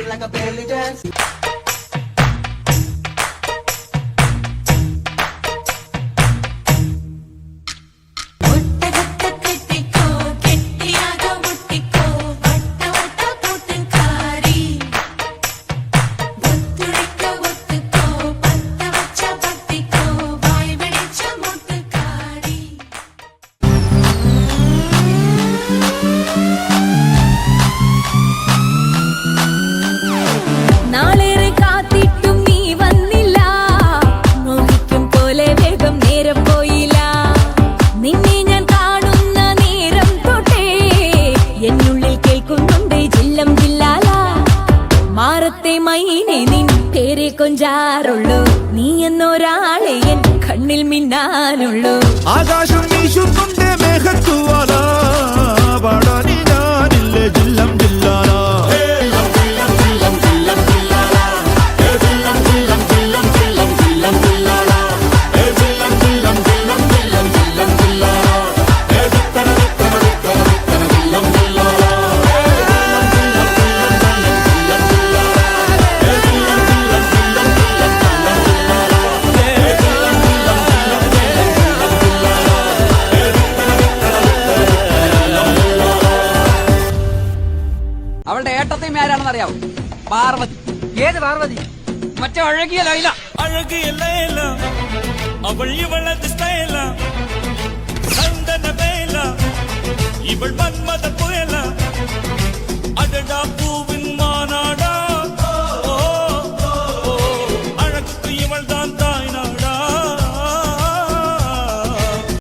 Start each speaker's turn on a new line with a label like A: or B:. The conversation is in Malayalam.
A: like a belly dance. കൊഞ്ചാറുള്ളൂ നീ എന്നൊരാളെ എൻ കണ്ണിൽ മിന്നാനുള്ളൂ
B: ആകാശം വീശുന്നുണ്ട് മേഘത്തുവാല പാടാനി ഞാനില്ലേ ജില്ലം ജില്ലാല
C: അവളുടെ ഏട്ടത്തെയും ആരാണെന്നറിയാവോ? പാർവതി.
D: ഏത് പാർവതി?
C: മറ്റേ അഴകിയ ലൈല.
E: അഴകിയ ലൈല അവൾ ഇവളത് സ്റ്റൈല ചന്ദന വേല ഇവൾ മന്മത പുയല അടടാ